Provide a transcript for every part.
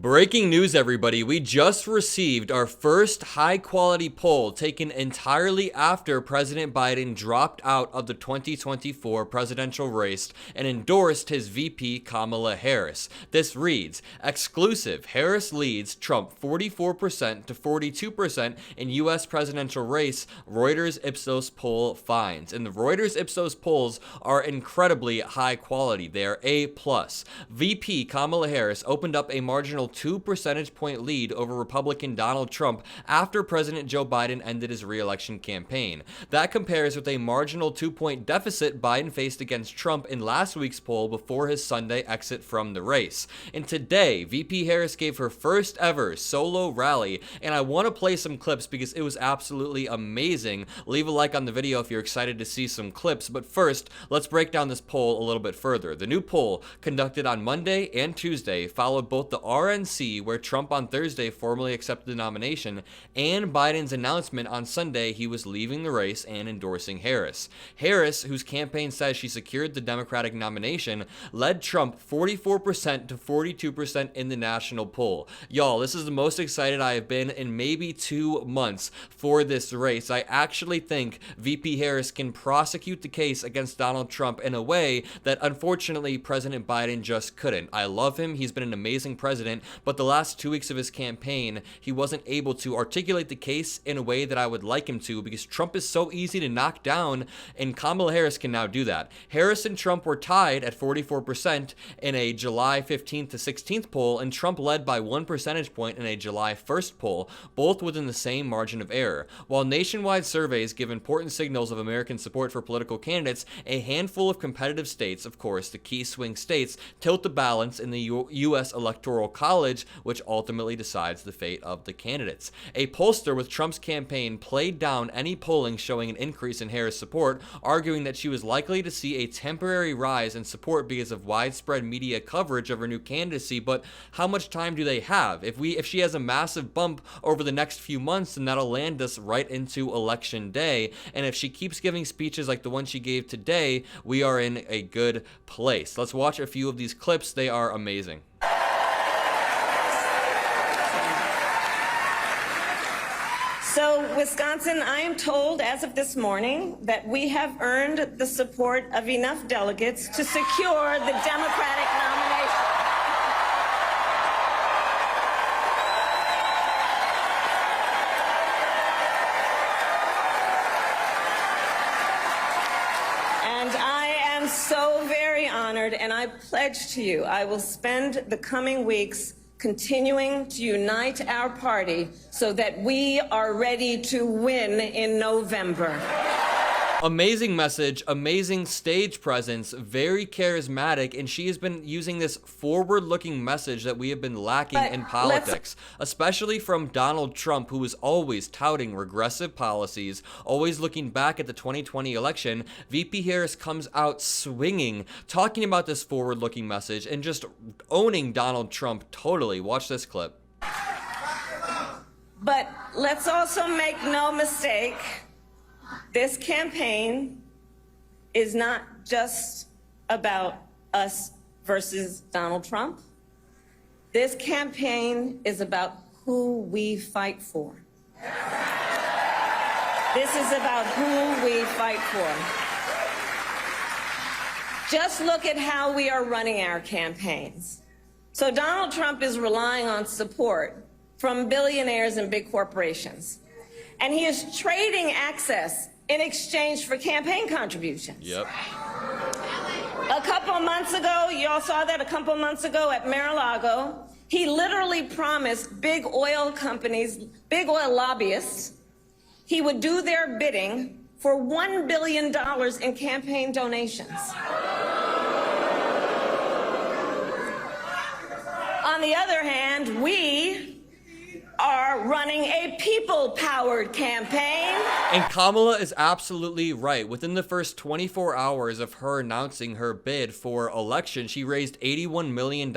Breaking news, everybody. We just received our first high-quality poll taken entirely after President Biden dropped out of the 2024 presidential race and endorsed his VP Kamala Harris. This reads, exclusive, Harris leads Trump 44% to 42% in U.S. presidential race, Reuters Ipsos poll finds. And the Reuters Ipsos polls are incredibly high quality. They are A+. VP Kamala Harris opened up a marginal 2 percentage point lead over Republican Donald Trump after President Joe Biden ended his re-election campaign. That compares with a marginal 2-point deficit Biden faced against Trump in last week's poll before his Sunday exit from the race. And today, VP Harris gave her first ever solo rally, and I want to play some clips because it was absolutely amazing. Leave a like on the video if you're excited to see some clips, but first, let's break down this poll a little bit further. The new poll, conducted on Monday and Tuesday, followed both the RNC, where Trump on Thursday formally accepted the nomination, and Biden's announcement on Sunday he was leaving the race and endorsing Harris. Harris, whose campaign says she secured the Democratic nomination, led Trump 44% to 42% in the national poll. Y'all, this is the most excited I have been in maybe 2 months for this race. I actually think VP Harris can prosecute the case against Donald Trump in a way that unfortunately President Biden just couldn't. I love him. He's been an amazing president, but the last 2 weeks of his campaign, he wasn't able to articulate the case in a way that I would like him to because Trump is so easy to knock down, and Kamala Harris can now do that. Harris and Trump were tied at 44% in a July 15th to 16th poll, and Trump led by 1 percentage point in a July 1st poll, both within the same margin of error. While nationwide surveys give important signals of American support for political candidates, a handful of competitive states, of course, the key swing states, tilt the balance in the U.S. Electoral College, which ultimately decides the fate of the candidates. A pollster with Trump's campaign played down any polling showing an increase in Harris' support, arguing that she was likely to see a temporary rise in support because of widespread media coverage of her new candidacy. But how much time do they have? If she has a massive bump over the next few months, then that'll land us right into election day. And if she keeps giving speeches like the one she gave today, we are in a good place. Let's watch a few of these clips. They are amazing. So, Wisconsin, I am told as of this morning that we have earned the support of enough delegates to secure the Democratic nomination. And I am so very honored, and I pledge to you I will spend the coming weeks continuing to unite our party so that we are ready to win in November. Amazing message, amazing stage presence, very charismatic, and she has been using this forward-looking message that we have been lacking in politics, especially from Donald Trump, who is always touting regressive policies, always looking back at the 2020 election. VP Harris comes out swinging, talking about this forward-looking message, and just owning Donald Trump totally. Watch this clip. But let's also make no mistake, this campaign is not just about us versus Donald Trump. This campaign is about who we fight for. This is about who we fight for. Just look at how we are running our campaigns. So Donald Trump is relying on support from billionaires and big corporations. And he is trading access in exchange for campaign contributions. Yep. A couple of months ago, y'all saw that a couple of months ago at Mar-a-Lago, he literally promised big oil companies, big oil lobbyists, he would do their bidding for $1 billion in campaign donations. On the other hand, we are running a people-powered campaign. And Kamala is absolutely right. Within the first 24 hours of her announcing her bid for election, she raised $81 million in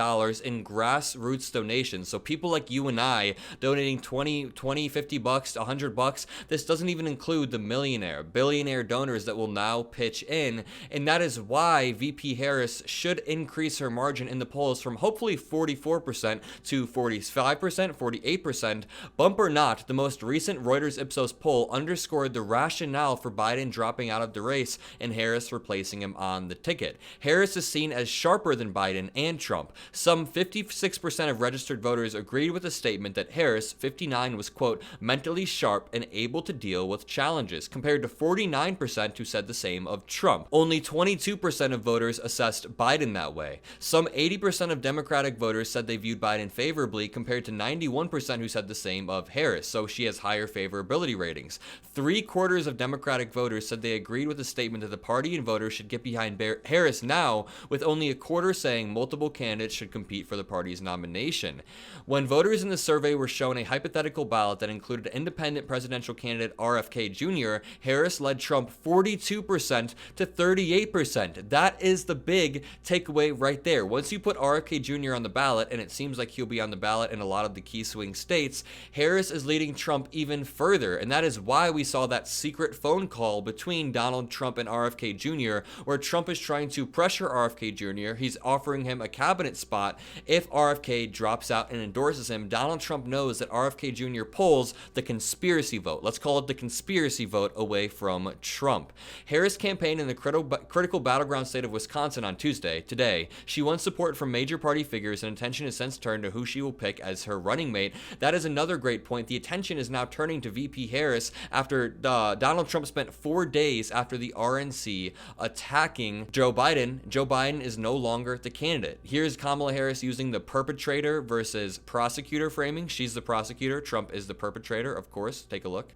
grassroots donations. So people like you and I donating 20, 50 bucks, $100. This doesn't even include the billionaire donors that will now pitch in. And that is why VP Harris should increase her margin in the polls from hopefully 44% to 45%, 48%. Bump or not, the most recent Reuters Ipsos poll underscored the rationale for Biden dropping out of the race and Harris replacing him on the ticket. Harris is seen as sharper than Biden and Trump. Some 56% of registered voters agreed with the statement that Harris, 59, was, quote, mentally sharp and able to deal with challenges, compared to 49% who said the same of Trump. Only 22% of voters assessed Biden that way. Some 80% of Democratic voters said they viewed Biden favorably, compared to 91% who said the same of Harris, so she has higher favorability ratings. 3/4 of Democratic voters said they agreed with the statement that the party and voters should get behind Harris now, with only 1/4 saying multiple candidates should compete for the party's nomination. When voters in the survey were shown a hypothetical ballot that included independent presidential candidate RFK Jr., Harris led Trump 42% to 38%. That is the big takeaway right there. Once you put RFK Jr. on the ballot, and it seems like he'll be on the ballot in a lot of the key swing states, Harris is leading Trump even further, and that is why we saw that secret phone call between Donald Trump and RFK Jr., where Trump is trying to pressure RFK Jr. He's offering him a cabinet spot if RFK drops out and endorses him. Donald Trump knows that RFK Jr. pulls the conspiracy vote. Let's call it the conspiracy vote away from Trump. Harris campaigned in the critical battleground state of Wisconsin on Tuesday. Today, she won support from major party figures, and attention has since turned to who she will pick as her running mate. That is another great point. The attention is now turning to VP Harris after Donald Trump spent 4 days after the RNC attacking Joe Biden. Joe Biden is no longer the candidate. Here's Kamala Harris using the perpetrator versus prosecutor framing. She's the prosecutor. Trump is the perpetrator, of course. Take a look.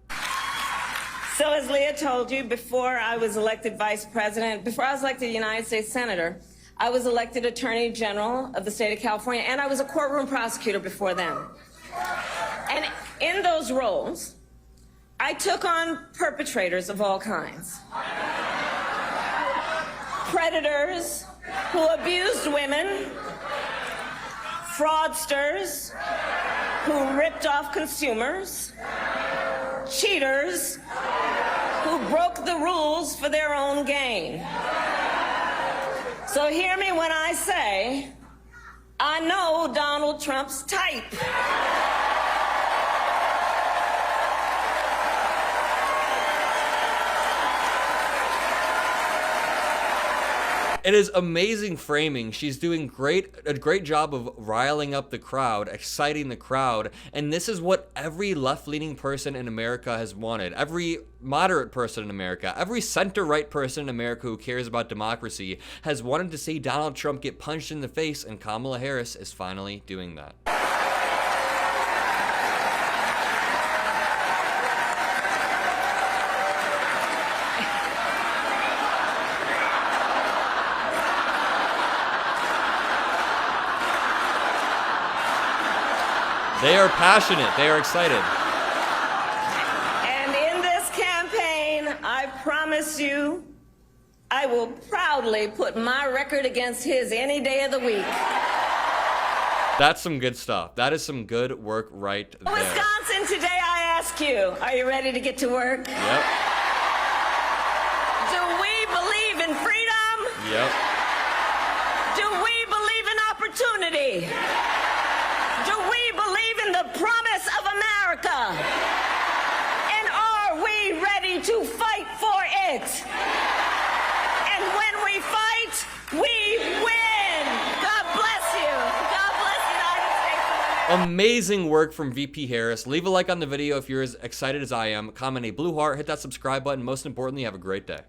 So as Leah told you, before I was elected vice president, before I was elected United States Senator, I was elected Attorney General of the state of California, and I was a courtroom prosecutor before then. And in those roles, I took on perpetrators of all kinds. Predators who abused women, fraudsters who ripped off consumers, cheaters who broke the rules for their own gain. So hear me when I say, I know Donald Trump's type. It is amazing framing. She's doing a great job of riling up the crowd, exciting the crowd, and this is what every left-leaning person in America has wanted. Every moderate person in America, every center-right person in America who cares about democracy has wanted to see Donald Trump get punched in the face, and Kamala Harris is finally doing that. They are passionate. They are excited. And in this campaign, I promise you, I will proudly put my record against his any day of the week. That's some good stuff. That is some good work right there. Wisconsin, today I ask you, are you ready to get to work? Yep. Do we believe in freedom? Yep. Do we believe in opportunity? Do we believe in the promise of America? And are we ready to fight for it? And when we fight, we win. God bless you. God bless the United States of America. Amazing work from VP Harris. Leave a like on the video if you're as excited as I am. Comment a blue heart, hit that subscribe button. Most importantly, have a great day.